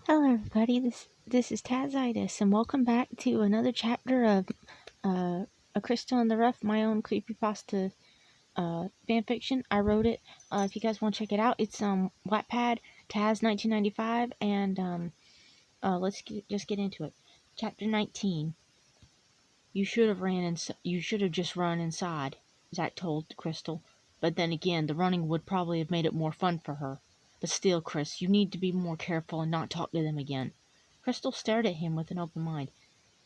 Hello, everybody. This is Tazitis, and welcome back to another chapter of A Crystal in the Rough, my own creepypasta fanfiction. I wrote it. If you guys want to check it out, it's Wattpad Taz 1995, and just get into it. Chapter 19. You should have You should have just run inside, Zack told Crystal. But then again, the running would probably have made it more fun for her. But still, Chris, you need to be more careful and not talk to them again. Crystal stared at him with an open mind.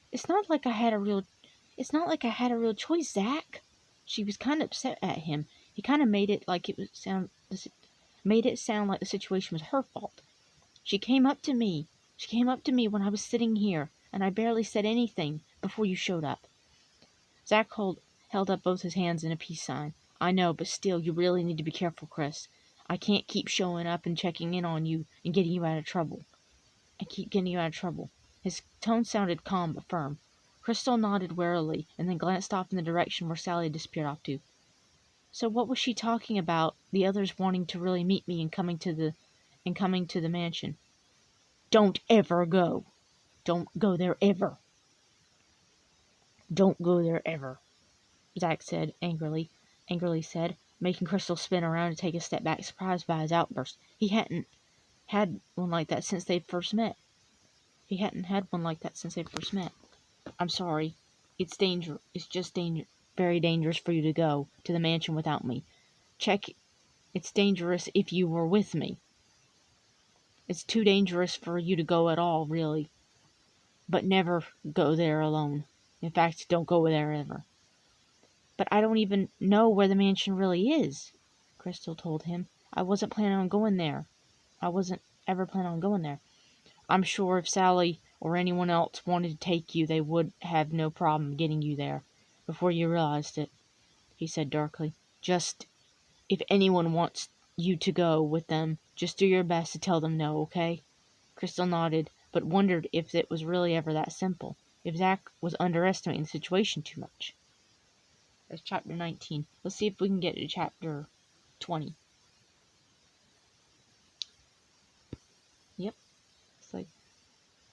It's not like I had a real choice, Zack. She was kind of upset at him. He kind of made it sound like the situation was her fault. She came up to me. She came up to me when I was sitting here, and I barely said anything before you showed up. Zack held up both his hands in a peace sign. I know, but still, you really need to be careful, Chris. I can't keep showing up and checking in on you and getting you out of trouble. His tone sounded calm but firm. Crystal nodded warily and then glanced off in the direction where Sally had disappeared off to. So what was she talking about, the others wanting to really meet me and coming to the mansion? Don't ever go. Don't go there ever. Don't go there ever, Zack said angrily said, making Crystal spin around and take a step back, surprised by his outburst. He hadn't had one like that since they first met. I'm sorry. It's just very dangerous for you to go to the mansion without me. It's dangerous if you were with me. It's too dangerous for you to go at all, really. But never go there alone. In fact, don't go there ever. But I don't even know where the mansion really is, Crystal told him. I wasn't planning on going there. I wasn't ever planning on going there. I'm sure if Sally or anyone else wanted to take you, they would have no problem getting you there before you realized it, he said darkly. Just, if anyone wants you to go with them, just do your best to tell them no, okay? Crystal nodded, but wondered if it was really ever that simple, if Zack was underestimating the situation too much. That's chapter 19. Let's see if we can get to chapter 20. Yep, it's like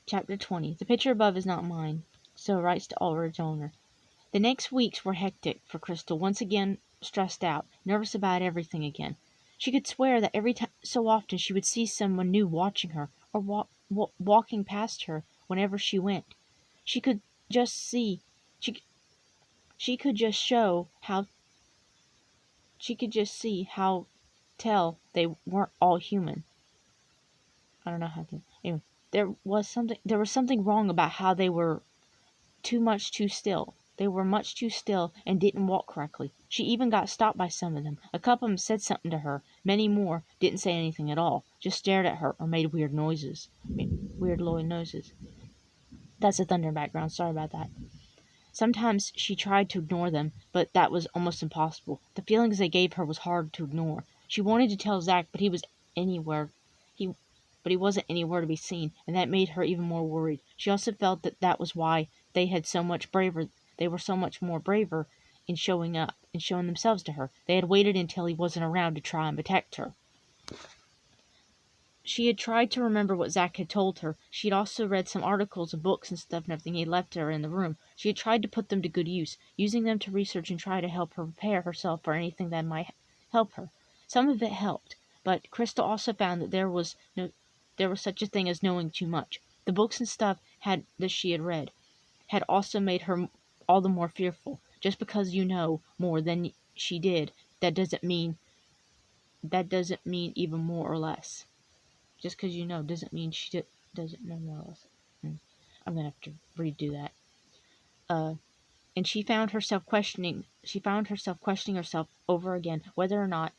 chapter 20. The picture above is not mine, so writes to Ulrich's owner. The next weeks were hectic for Crystal, once again stressed out, nervous about everything again. She could swear that every time, so often she would see someone new watching her or walking past her whenever she went. She could just see, she could just show how, she could just see how tell they weren't all human. I don't know how to. Anyway, there was something wrong about how they were too still. They were much too still and didn't walk correctly. She even got stopped by some of them. A couple of them said something to her. Many more didn't say anything at all, just stared at her or made weird noises. Weird low noises. That's a thunder background. Sorry about that. Sometimes she tried to ignore them, but that was almost impossible. The feelings they gave her was hard to ignore. She wanted to tell Zack, but he wasn't anywhere to be seen, and that made her even more worried. She also felt that was why they were so much more braver in showing up and showing themselves to her. They had waited until he wasn't around to try and protect her. She had tried to remember what Zack had told her. She had also read some articles and books and stuff and everything he left her in the room. She had tried to put them to good use, using them to research and try to help her prepare herself for anything that might help her. Some of it helped, but Crystal also found that there was such a thing as knowing too much. The books and stuff that she had read had also made her all the more fearful. Just because you know more than she did, that doesn't mean even more or less. Just because you know doesn't mean doesn't know more or less. I'm gonna have to redo that. And she found herself questioning herself over again whether or not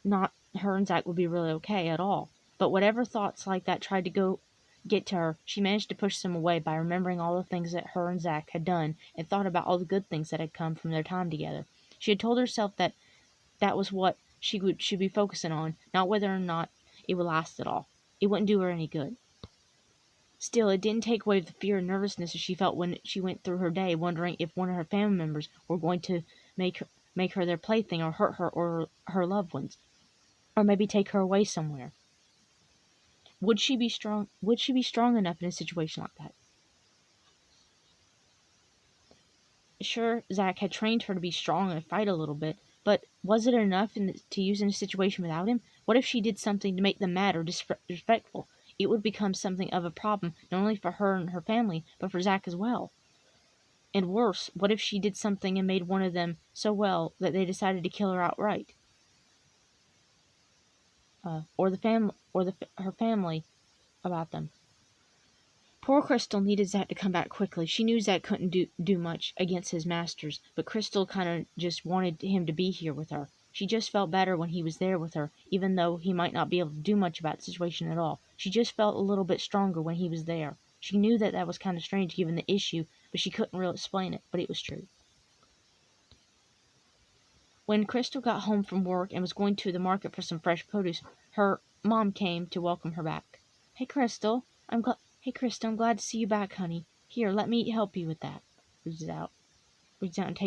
not her and Zack would be really okay at all. But whatever thoughts like that tried to get to her, she managed to push them away by remembering all the things that her and Zack had done and thought about all the good things that had come from their time together. She had told herself that was what should be focusing on, not whether or not it would last at all. It wouldn't do her any good. Still, it didn't take away the fear and nervousness that she felt when she went through her day wondering if one of her family members were going to make her their plaything or hurt her or her loved ones. or maybe take her away somewhere. Would she be strong? Would she be strong enough in a situation like that? Sure, Zack had trained her to be strong and fight a little bit, but was it enough to use in a situation without him? What if she did something to make them mad or disrespectful? It would become something of a problem, not only for her and her family, but for Zack as well. And worse, what if she did something and made one of them so well that they decided to kill her outright? Or her family about them. Poor Crystal needed Zack to come back quickly. She knew Zack couldn't do much against his masters, but Crystal kind of just wanted him to be here with her. She just felt better when he was there with her, even though he might not be able to do much about the situation at all. She just felt a little bit stronger when he was there. She knew that was kind of strange given the issue, but she couldn't really explain it, but it was true. When Crystal got home from work and was going to the market for some fresh produce, her mom came to welcome her back. Hey, Crystal, I'm glad to see you back, honey. Here, let me help you with that. Reaches out and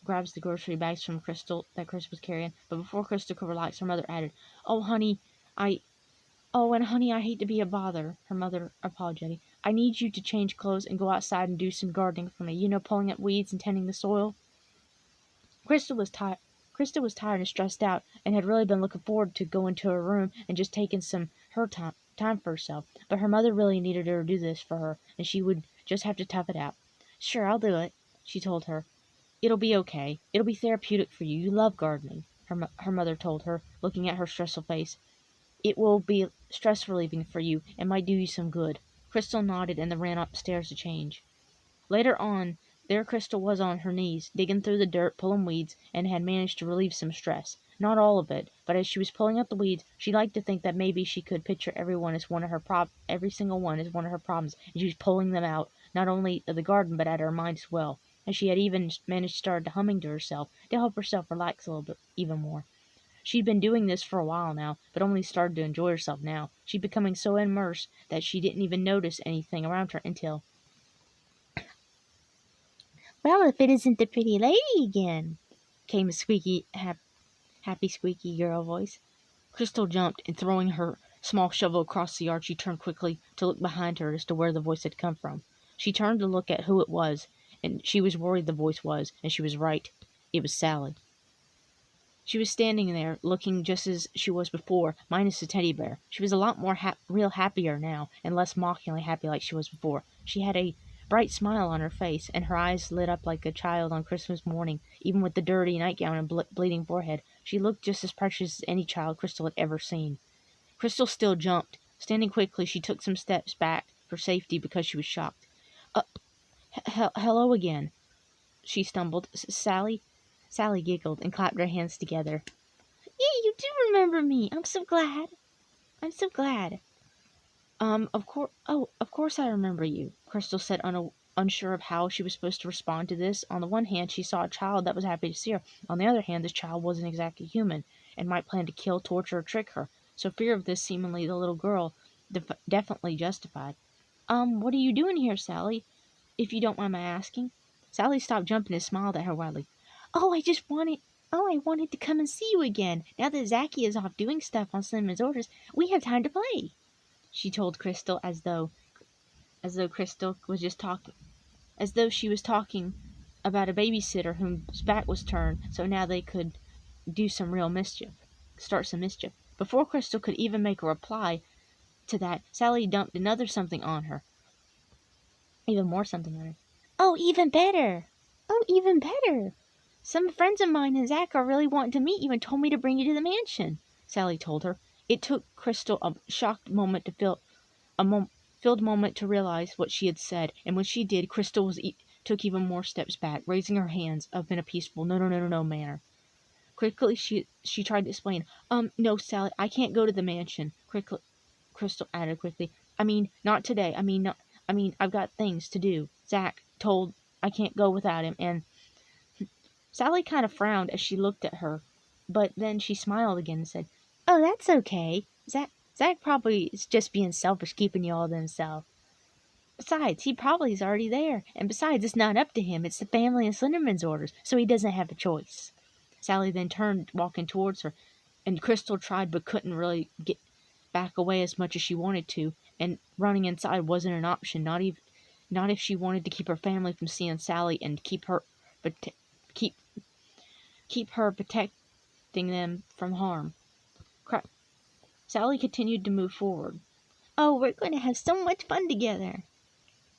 grabs the grocery bags from Crystal that Crystal was carrying. But before Crystal could relax, her mother added, "Oh, honey, I hate to be a bother." Her mother apologetic. "I need you to change clothes and go outside and do some gardening for me. You know, pulling up weeds and tending the soil." Crystal was tired. Krista was tired and stressed out, and had really been looking forward to going to her room and just taking some her time for herself. But her mother really needed her to do this for her, and she would just have to tough it out. "Sure, I'll do it," she told her. "It'll be okay. It'll be therapeutic for you. You love gardening," her mother told her, looking at her stressful face. "It will be stress relieving for you, and might do you some good." Crystal nodded and then ran upstairs to change. Later on, there Crystal was on her knees, digging through the dirt, pulling weeds, and had managed to relieve some stress. Not all of it, but as she was pulling out the weeds, she liked to think that maybe she could picture every single one as one of her problems, and she was pulling them out, not only of the garden, but out of her mind as well. And she had even managed to start humming to herself, to help herself relax a little bit even more. She'd been doing this for a while now, but only started to enjoy herself now. She'd becoming so immersed that she didn't even notice anything around her until... "Well, if it isn't the pretty lady again," came a happy squeaky girl voice. Crystal jumped, and throwing her small shovel across the yard, she turned quickly to look behind her as to where the voice had come from. She turned to look at who it was, and she was worried the voice was, and she was right. It was Sally. She was standing there, looking just as she was before, minus the teddy bear. She was a lot more real happier now, and less mockingly happy like she was before. She had a bright smile on her face, and her eyes lit up like a child on Christmas morning. Even with the dirty nightgown and bleeding forehead, she looked just as precious as any child Crystal had ever seen. Crystal still jumped. Standing quickly, she took some steps back for safety because she was shocked. Hello again," she stumbled. "Sally?" Sally giggled and clapped her hands together. "Yeah, you do remember me. I'm so glad. I'm so glad." Of course I remember you," Crystal said, unsure of how she was supposed to respond to this. On the one hand, she saw a child that was happy to see her. On the other hand, this child wasn't exactly human, and might plan to kill, torture, or trick her. So fear of this seemingly the little girl definitely justified. What are you doing here, Sally? If you don't mind my asking." Sally stopped jumping and smiled at her wildly. I wanted to come and see you again. Now that Zachy is off doing stuff on Slim's orders, we have time to play," she told Crystal, as though Crystal was just talking, as though she was talking about a babysitter whose back was turned, so now they could start some mischief. Before Crystal could even make a reply to that, Sally dumped another something on her. Even more something on her. "Oh, even better! Oh, even better! Some friends of mine and Zach are really wanting to meet you and told me to bring you to the mansion," Sally told her. It took Crystal a shocked moment to filled moment to realize what she had said, and when she did, Crystal took even more steps back, raising her hands up in a peaceful no manner. Quickly, she tried to explain. No, Sally, I can't go to the mansion," Crystal added quickly. "I mean, not today. I've got things to do. Zach told I can't go without him, and..." Sally kind of frowned as she looked at her, but then she smiled again and said, "Oh, that's okay. Zach probably is just being selfish, keeping you all to himself. Besides, he probably is already there. And besides, it's not up to him. It's the family and Slenderman's orders, so he doesn't have a choice." Sally then turned, walking towards her. and Crystal tried but couldn't really get back away as much as she wanted to, and running inside wasn't an option, not if she wanted to keep her family from seeing Sally and keep keep her protecting them from harm. Sally continued to move forward. Oh, we're going to have so much fun together.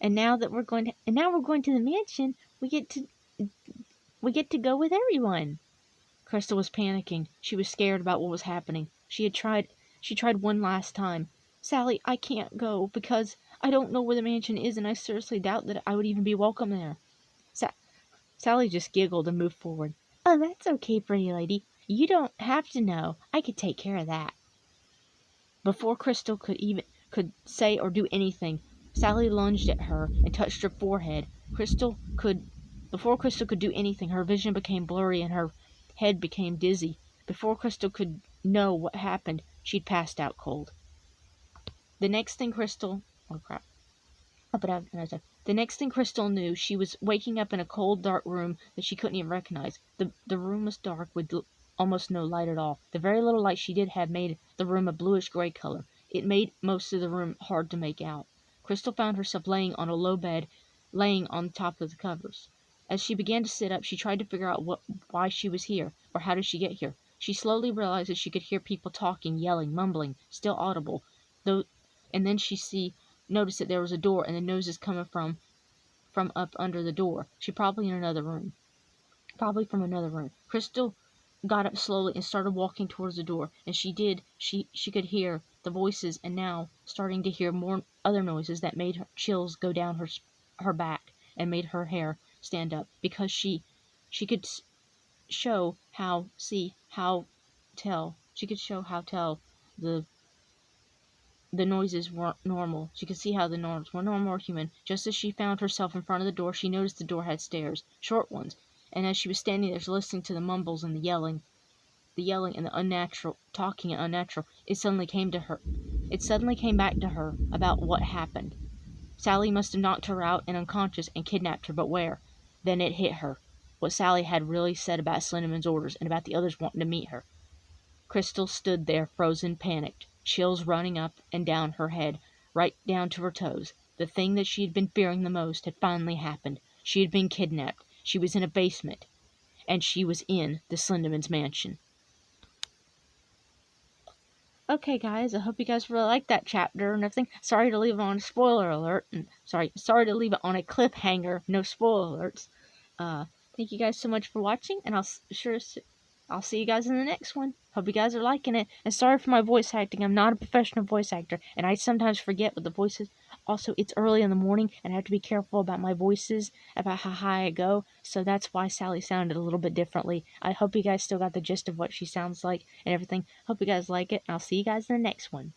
And now we're going to the mansion, we get to go with everyone. Crystal was panicking. She was scared about what was happening. She tried one last time. Sally, I can't go because I don't know where the mansion is, and I seriously doubt that I would even be welcome there. Sally just giggled and moved forward. Oh, that's okay, pretty lady. You don't have to know. I could take care of that. Before Crystal could say or do anything, Sally lunged at her and touched her forehead. Before Crystal could do anything, her vision became blurry and her head became dizzy. Before Crystal could know what happened, she'd passed out cold. The next thing Crystal, oh crap, the next thing Crystal knew, she was waking up in a cold, dark room that she couldn't even recognize. The room was dark with almost no light at all. The very little light she did have made the room a bluish-gray color. It made most of the room hard to make out. Crystal found herself laying on a low bed, laying on top of the covers. As she began to sit up, she tried to figure out why she was here, or how did she get here. She slowly realized that she could hear people talking, yelling, mumbling, still audible, though, and then noticed that there was a door and the noises coming from up under the door. She probably from another room. Crystal got up slowly and started walking towards the door, and she could hear the voices, and now starting to hear more other noises that made her chills go down her back and made her hair stand up, because she could show how tell the noises weren't normal. She could see how the noises were normal or human. Just as she found herself in front of the door, she noticed the door had stairs, short ones, and as she was standing there listening to the mumbles and the yelling and the unnatural talking and unnatural, it suddenly came back to her about what happened. Sally must have knocked her out and unconscious and kidnapped her, but where? Then it hit her. What Sally had really said about Slenderman's orders and about the others wanting to meet her. Crystal stood there, frozen, panicked, chills running up and down her head, right down to her toes. The thing that she had been fearing the most had finally happened. She had been kidnapped. She was in a basement, and she was in the Slenderman's mansion. Okay, guys, I hope you guys really liked that chapter and everything. Sorry to leave it on a spoiler alert, and sorry to leave it on a cliffhanger. No spoiler alerts. Thank you guys so much for watching, and I'll see you guys in the next one. Hope you guys are liking it. And sorry for my voice acting. I'm not a professional voice actor, and I sometimes forget what the voices. Also, it's early in the morning, and I have to be careful about my voices, about how high I go. So that's why Sally sounded a little bit differently. I hope you guys still got the gist of what she sounds like and everything. Hope you guys like it, and I'll see you guys in the next one.